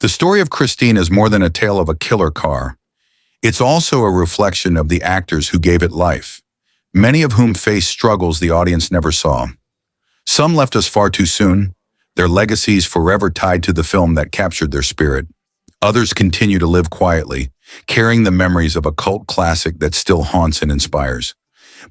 The story of Christine is more than a tale of a killer car. It's also a reflection of the actors who gave it life, many of whom faced struggles the audience never saw. Some left us far too soon, their legacies forever tied to the film that captured their spirit. Others continue to live quietly, carrying the memories of a cult classic that still haunts and inspires.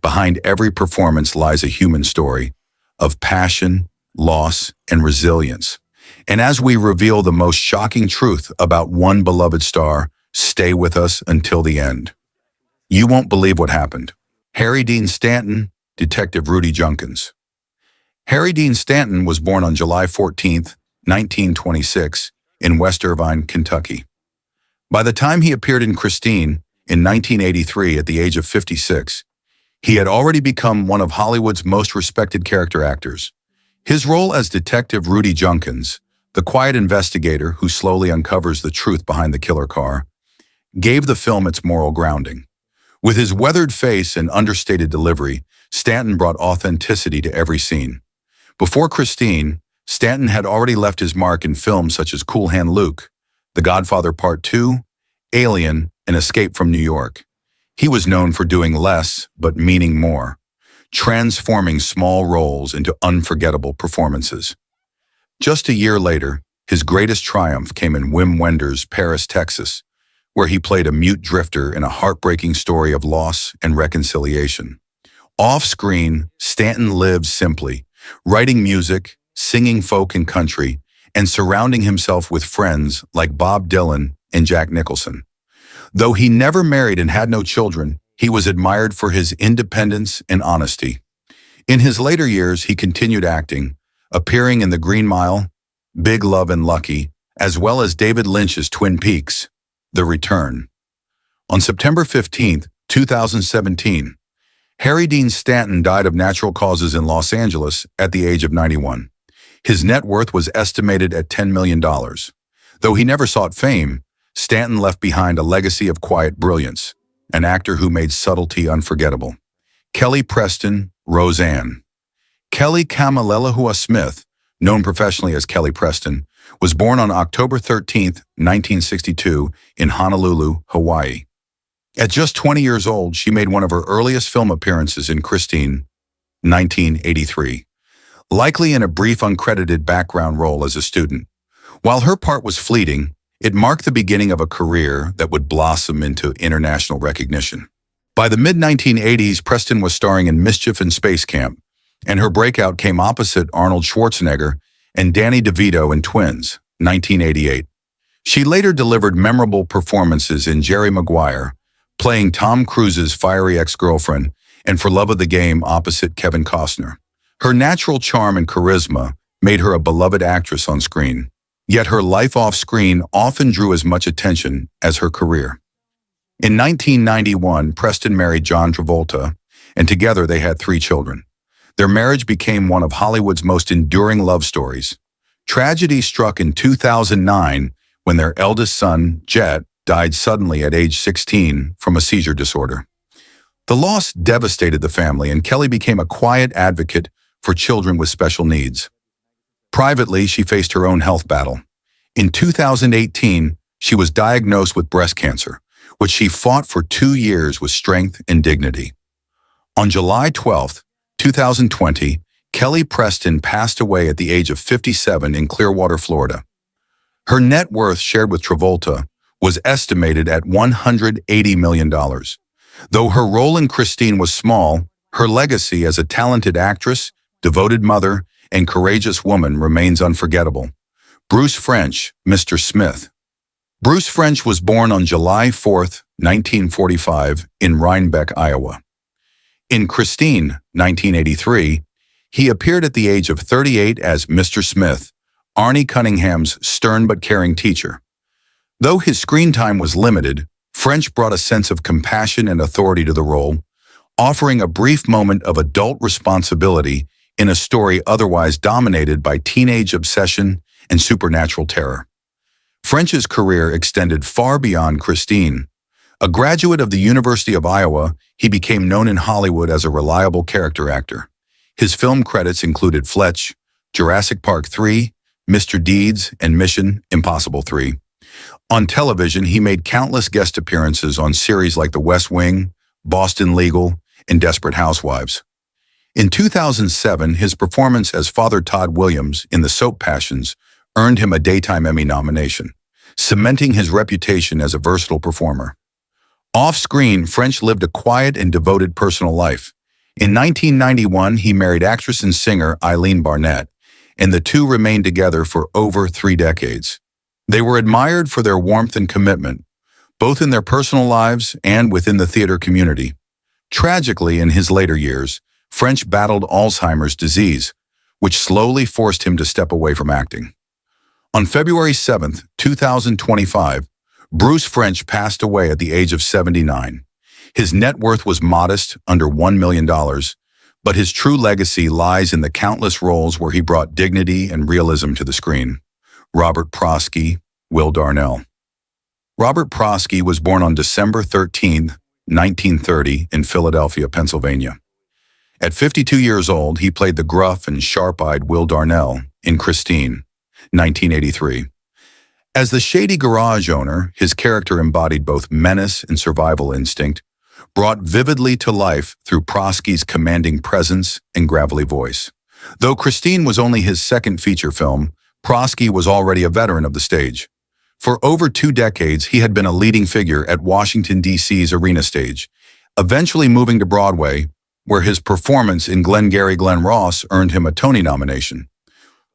Behind every performance lies a human story of passion, loss, and resilience. And as we reveal the most shocking truth about one beloved star, stay with us until the end. You won't believe what happened. Harry Dean Stanton, Detective Rudy Junkins. Harry Dean Stanton was born on July 14, 1926, in West Irvine, Kentucky. By the time he appeared in Christine in 1983 at the age of 56, he had already become one of Hollywood's most respected character actors. His role as Detective Rudy Junkins, the quiet investigator who slowly uncovers the truth behind the killer car, gave the film its moral grounding. With his weathered face and understated delivery, Stanton brought authenticity to every scene. Before Christine, Stanton had already left his mark in films such as Cool Hand Luke, The Godfather Part 2, Alien, and Escape from New York. He was known for doing less, but meaning more, transforming small roles into unforgettable performances. Just a year later, his greatest triumph came in Wim Wenders' Paris, Texas, where he played a mute drifter in a heartbreaking story of loss and reconciliation. Off-screen, Stanton lived simply, writing music, singing folk and country, and surrounding himself with friends like Bob Dylan and Jack Nicholson. Though he never married and had no children, he was admired for his independence and honesty. In his later years, he continued acting, appearing in The Green Mile, Big Love and Lucky, as well as David Lynch's Twin Peaks, The Return. On September 15, 2017, Harry Dean Stanton died of natural causes in Los Angeles at the age of 91. His net worth was estimated at $10 million. Though he never sought fame, Stanton left behind a legacy of quiet brilliance, an actor who made subtlety unforgettable. Kelly Preston, Roseanne. Kelly Kamalelahua Smith, known professionally as Kelly Preston, was born on October 13, 1962, in Honolulu, Hawaii. At just 20 years old, she made one of her earliest film appearances in Christine, 1983, likely in a brief uncredited background role as a student. While her part was fleeting, it marked the beginning of a career that would blossom into international recognition. By the mid-1980s, Preston was starring in Mischief in Space Camp, and her breakout came opposite Arnold Schwarzenegger and Danny DeVito in Twins, 1988. She later delivered memorable performances in Jerry Maguire, playing Tom Cruise's fiery ex-girlfriend, and For Love of the Game opposite Kevin Costner. Her natural charm and charisma made her a beloved actress on screen, yet her life off-screen often drew as much attention as her career. In 1991, Preston married John Travolta, and together they had 3 children. Their marriage became one of Hollywood's most enduring love stories. Tragedy struck in 2009 when their eldest son, Jet, died suddenly at age 16 from a seizure disorder. The loss devastated the family, and Kelly became a quiet advocate for children with special needs. Privately, she faced her own health battle. In 2018, she was diagnosed with breast cancer, which she fought for 2 years with strength and dignity. On July 12, 2020, Kelly Preston passed away at the age of 57 in Clearwater, Florida. Her net worth, shared with Travolta, was estimated at $180 million. Though her role in Christine was small, her legacy as a talented actress, devoted mother, and courageous woman remains unforgettable. Bruce French, Mr. Smith. Bruce French was born on July 4, 1945, in Rhinebeck, Iowa. In Christine, 1983, he appeared at the age of 38 as Mr. Smith, Arnie Cunningham's stern but caring teacher. Though his screen time was limited, French brought a sense of compassion and authority to the role, offering a brief moment of adult responsibility in a story otherwise dominated by teenage obsession and supernatural terror. French's career extended far beyond Christine. A graduate of the University of Iowa, he became known in Hollywood as a reliable character actor. His film credits included Fletch, Jurassic Park 3, Mr. Deeds, and Mission Impossible 3. On television, he made countless guest appearances on series like The West Wing, Boston Legal, and Desperate Housewives. In 2007, his performance as Father Todd Williams in The Soap Passions earned him a Daytime Emmy nomination, cementing his reputation as a versatile performer. Off-screen, French lived a quiet and devoted personal life. In 1991, he married actress and singer Eileen Barnett, and the two remained together for over 3 decades. They were admired for their warmth and commitment, both in their personal lives and within the theater community. Tragically, in his later years, French battled Alzheimer's disease, which slowly forced him to step away from acting. On February 7, 2025, Bruce French passed away at the age of 79. His net worth was modest, under $1 million, but his true legacy lies in the countless roles where he brought dignity and realism to the screen. Robert Prosky, Will Darnell. Robert Prosky was born on December 13, 1930, in Philadelphia, Pennsylvania. At 52 years old, he played the gruff and sharp-eyed Will Darnell in Christine, 1983. As the shady garage owner, his character embodied both menace and survival instinct, brought vividly to life through Prosky's commanding presence and gravelly voice. Though Christine was only his second feature film, Prosky was already a veteran of the stage. For over 2 decades, he had been a leading figure at Washington, D.C.'s Arena Stage, eventually moving to Broadway, where his performance in Glengarry Glen Ross earned him a Tony nomination.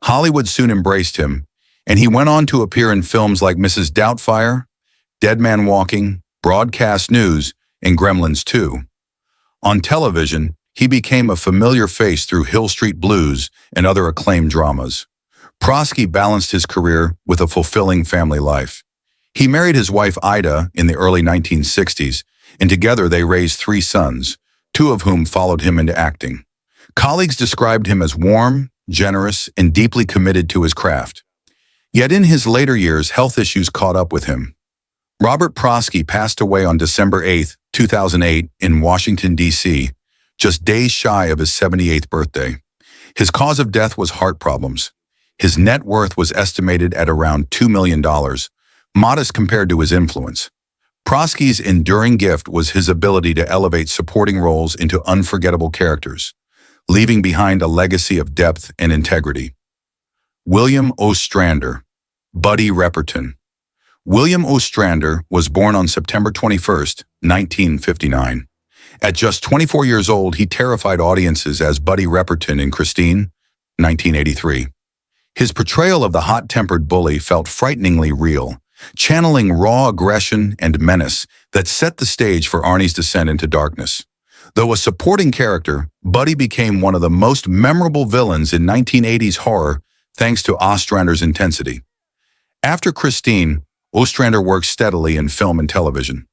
Hollywood soon embraced him, and he went on to appear in films like Mrs. Doubtfire, Dead Man Walking, Broadcast News, and Gremlins 2. On television, he became a familiar face through Hill Street Blues and other acclaimed dramas. Prosky balanced his career with a fulfilling family life. He married his wife Ida in the early 1960s, and together they raised 3 sons, 2 of whom followed him into acting. Colleagues described him as warm, generous, and deeply committed to his craft. Yet in his later years, health issues caught up with him. Robert Prosky passed away on December 8, 2008, in Washington, D.C., just days shy of his 78th birthday. His cause of death was heart problems. His net worth was estimated at around $2 million, modest compared to his influence. Prosky's enduring gift was his ability to elevate supporting roles into unforgettable characters, leaving behind a legacy of depth and integrity. William Ostrander, Buddy Repperton. William Ostrander was born on September 21, 1959. At just 24 years old, he terrified audiences as Buddy Repperton in Christine, 1983. His portrayal of the hot-tempered bully felt frighteningly real, channeling raw aggression and menace that set the stage for Arnie's descent into darkness. Though a supporting character, Buddy became one of the most memorable villains in 1980s horror thanks to Ostrander's intensity. After Christine, Ostrander worked steadily in film and television.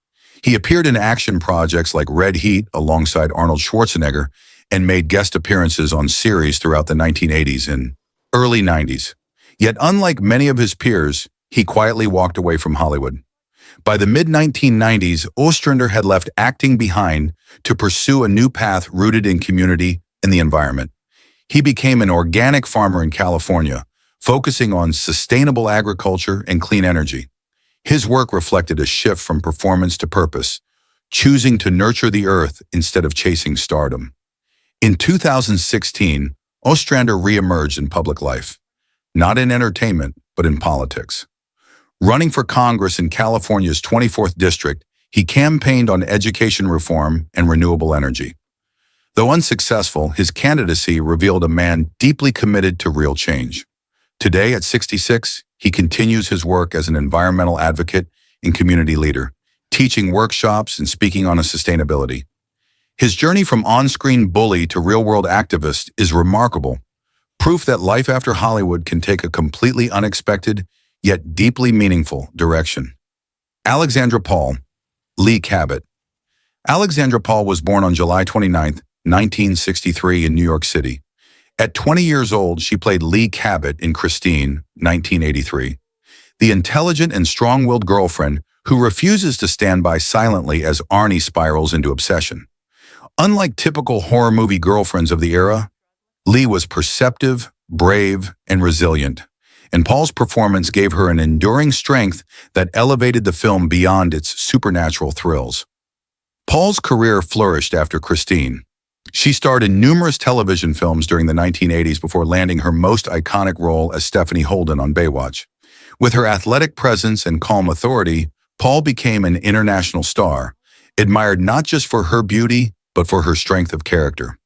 He appeared in action projects like Red Heat alongside Arnold Schwarzenegger and made guest appearances on series throughout the 1980s and early 90s. Yet unlike many of his peers, he quietly walked away from Hollywood. By the mid-1990s, Ostrander had left acting behind to pursue a new path rooted in community and the environment. He became an organic farmer in California, focusing on sustainable agriculture and clean energy. His work reflected a shift from performance to purpose, choosing to nurture the earth instead of chasing stardom. In 2016, Ostrander re-emerged in public life, not in entertainment, but in politics. Running for Congress in California's 24th district, he campaigned on education reform and renewable energy. Though unsuccessful, his candidacy revealed a man deeply committed to real change. Today, at 66, he continues his work as an environmental advocate and community leader, teaching workshops and speaking on sustainability. His journey from on-screen bully to real-world activist is remarkable, proof that life after Hollywood can take a completely unexpected, yet deeply meaningful direction. Alexandra Paul, Lee Cabot. Alexandra Paul was born on July 29, 1963 in New York City. At 20 years old, she played Lee Cabot in Christine, 1983, the intelligent and strong-willed girlfriend who refuses to stand by silently as Arnie spirals into obsession. Unlike typical horror movie girlfriends of the era, Lee was perceptive, brave, and resilient, and Paul's performance gave her an enduring strength that elevated the film beyond its supernatural thrills. Paul's career flourished after Christine. She starred in numerous television films during the 1980s before landing her most iconic role as Stephanie Holden on Baywatch. With her athletic presence and calm authority, Paul became an international star, admired not just for her beauty, but for her strength of character.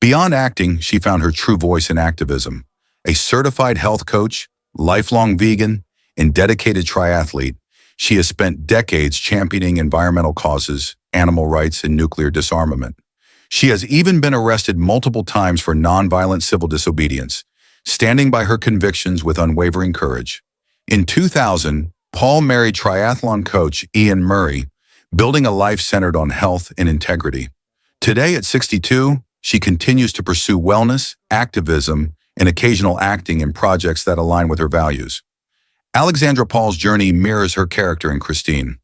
Beyond acting, she found her true voice in activism. A certified health coach, lifelong vegan, and dedicated triathlete, she has spent decades championing environmental causes, animal rights, and nuclear disarmament. She has even been arrested multiple times for nonviolent civil disobedience, standing by her convictions with unwavering courage. In 2000, Paul married triathlon coach Ian Murray, building a life centered on health and integrity. Today, at 62, she continues to pursue wellness, activism, and occasional acting in projects that align with her values. Alexandra Paul's journey mirrors her character in Christine,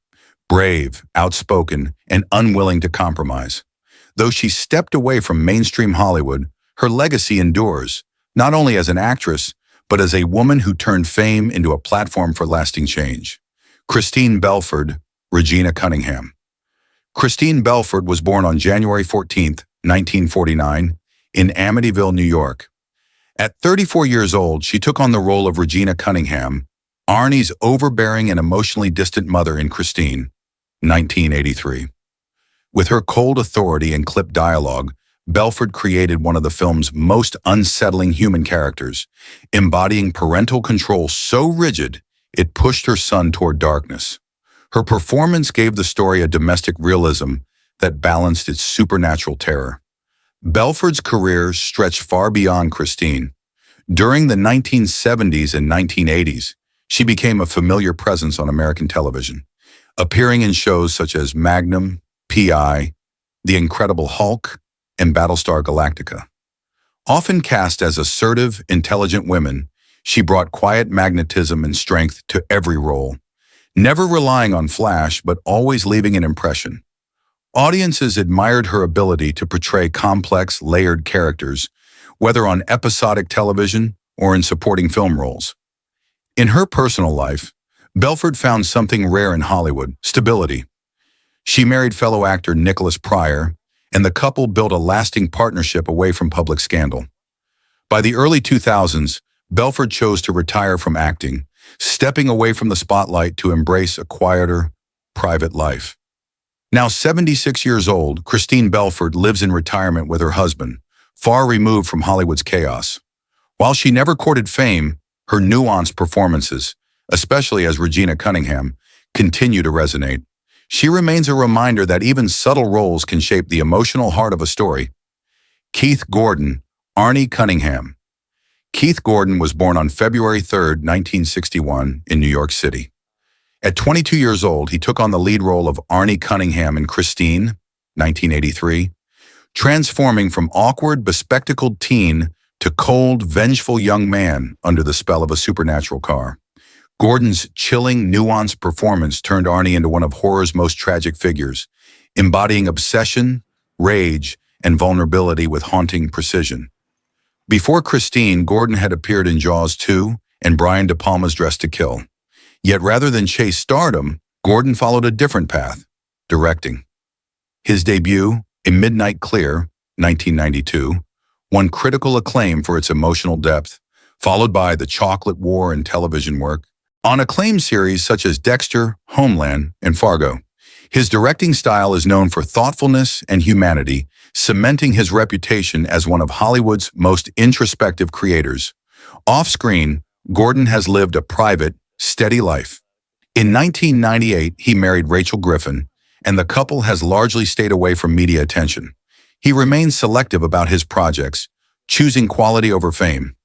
brave, outspoken, and unwilling to compromise. Though she stepped away from mainstream Hollywood, her legacy endures, not only as an actress, but as a woman who turned fame into a platform for lasting change. Christine Belford, Regina Cunningham. Christine Belford was born on January 14, 1949, in Amityville, New York. At 34 years old, she took on the role of Regina Cunningham, Arnie's overbearing and emotionally distant mother in Christine, 1983. With her cold authority and clipped dialogue, Belford created one of the film's most unsettling human characters, embodying parental control so rigid it pushed her son toward darkness. Her performance gave the story a domestic realism that balanced its supernatural terror. Belford's career stretched far beyond Christine. During the 1970s and 1980s, she became a familiar presence on American television, appearing in shows such as Magnum, P.I., The Incredible Hulk, and Battlestar Galactica. Often cast as assertive, intelligent women, she brought quiet magnetism and strength to every role, never relying on flash but always leaving an impression. Audiences admired her ability to portray complex, layered characters, whether on episodic television or in supporting film roles. In her personal life, Belford found something rare in Hollywood: stability. She married fellow actor Nicholas Pryor, and the couple built a lasting partnership away from public scandal. By the early 2000s, Belford chose to retire from acting, stepping away from the spotlight to embrace a quieter, private life. Now 76 years old, Christine Belford lives in retirement with her husband, far removed from Hollywood's chaos. While she never courted fame, her nuanced performances, especially as Regina Cunningham, continue to resonate. She remains a reminder that even subtle roles can shape the emotional heart of a story. Keith Gordon, Arnie Cunningham. Keith Gordon was born on February 3, 1961, in New York City. At 22 years old, he took on the lead role of Arnie Cunningham in Christine, 1983, transforming from awkward, bespectacled teen to cold, vengeful young man under the spell of a supernatural car. Gordon's chilling, nuanced performance turned Arnie into one of horror's most tragic figures, embodying obsession, rage, and vulnerability with haunting precision. Before Christine, Gordon had appeared in Jaws 2 and Brian De Palma's Dressed to Kill. Yet rather than chase stardom, Gordon followed a different path: directing. His debut, A Midnight Clear, 1992, won critical acclaim for its emotional depth, followed by The Chocolate War and television work on acclaimed series such as Dexter, Homeland, and Fargo. His directing style is known for thoughtfulness and humanity, cementing his reputation as one of Hollywood's most introspective creators. Off-screen, Gordon has lived a private, steady life. In 1998, he married Rachel Griffin, and the couple has largely stayed away from media attention. He remains selective about his projects, choosing quality over fame.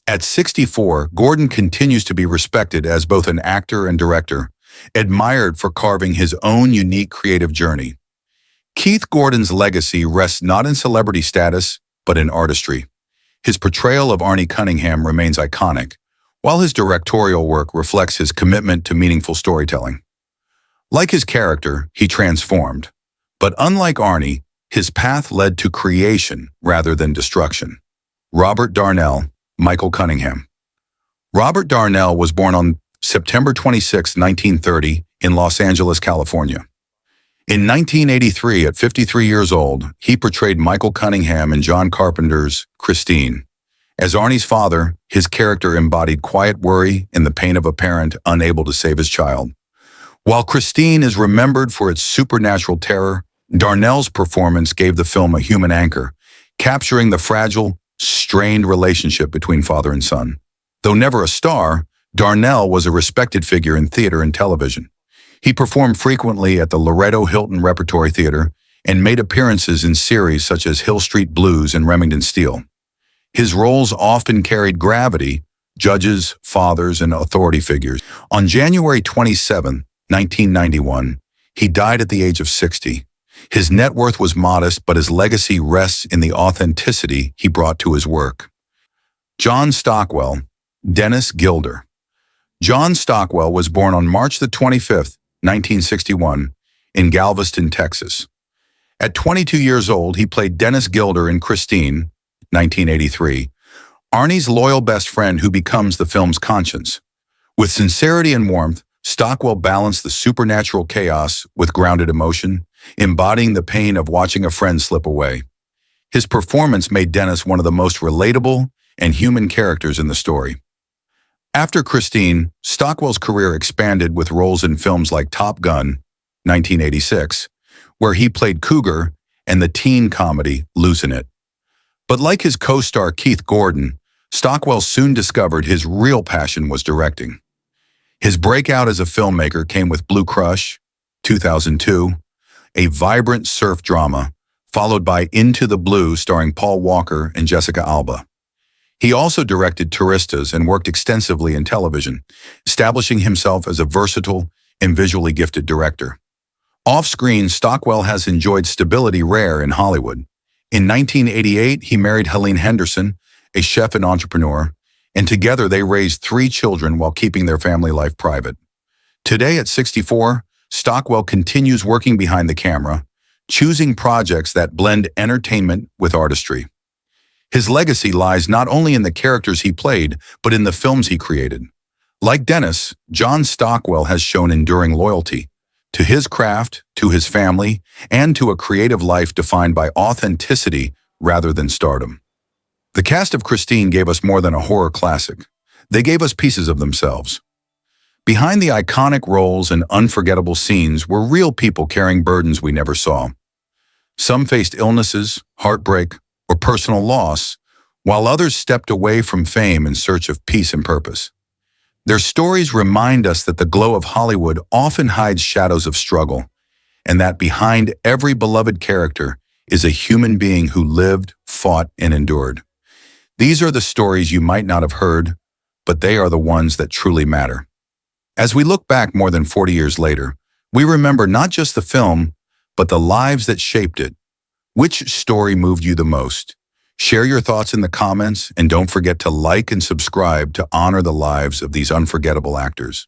At 64, Gordon continues to be respected as both an actor and director, admired for carving his own unique creative journey. Keith Gordon's legacy rests not in celebrity status, but in artistry. His portrayal of Arnie Cunningham remains iconic, while his directorial work reflects his commitment to meaningful storytelling. Like his character, he transformed. But unlike Arnie, his path led to creation rather than destruction. Robert Darnell, Michael Cunningham. Robert Darnell was born on September 26, 1930, in Los Angeles, California. In 1983, at 53 years old, he portrayed Michael Cunningham in John Carpenter's Christine. As Arnie's father, his character embodied quiet worry and the pain of a parent unable to save his child. While Christine is remembered for its supernatural terror, Darnell's performance gave the film a human anchor, capturing the fragile, strained relationship between father and son. Though never a star, Darnell was a respected figure in theater and television. He performed frequently at the Loretto Hilton Repertory Theater and made appearances in series such as Hill Street Blues and Remington Steele. His roles often carried gravity, judges, fathers, and authority figures. On January 27, 1991, he died at the age of 60. His net worth was modest, but his legacy rests in the authenticity he brought to his work. John Stockwell, Dennis Gilder. John Stockwell was born on March the 25th, 1961, in Galveston, Texas. At 22 years old, he played Dennis Gilder in Christine, 1983, Arnie's loyal best friend who becomes the film's conscience. With sincerity and warmth, Stockwell balanced the supernatural chaos with grounded emotion, embodying the pain of watching a friend slip away. His performance made Dennis one of the most relatable and human characters in the story. After Christine, Stockwell's career expanded with roles in films like Top Gun, 1986, where he played Cougar, and the teen comedy Losing It. But like his co-star Keith Gordon, Stockwell soon discovered his real passion was directing. His breakout as a filmmaker came with Blue Crush, 2002, a vibrant surf drama, followed by Into the Blue starring Paul Walker and Jessica Alba. He also directed Touristas and worked extensively in television, establishing himself as a versatile and visually gifted director. Off-screen, Stockwell has enjoyed stability rare in Hollywood. In 1988, he married Helene Henderson, a chef and entrepreneur, and together they raised 3 children while keeping their family life private. Today, at 64, Stockwell continues working behind the camera, choosing projects that blend entertainment with artistry. His legacy lies not only in the characters he played, but in the films he created. Like Dennis, John Stockwell has shown enduring loyalty to his craft, to his family, and to a creative life defined by authenticity rather than stardom. The cast of Christine gave us more than a horror classic. They gave us pieces of themselves. Behind the iconic roles and unforgettable scenes were real people carrying burdens we never saw. Some faced illnesses, heartbreak, or personal loss, while others stepped away from fame in search of peace and purpose. Their stories remind us that the glow of Hollywood often hides shadows of struggle, and that behind every beloved character is a human being who lived, fought, and endured. These are the stories you might not have heard, but they are the ones that truly matter. As we look back more than 40 years later, we remember not just the film, but the lives that shaped it. Which story moved you the most? Share your thoughts in the comments, and don't forget to like and subscribe to honor the lives of these unforgettable actors.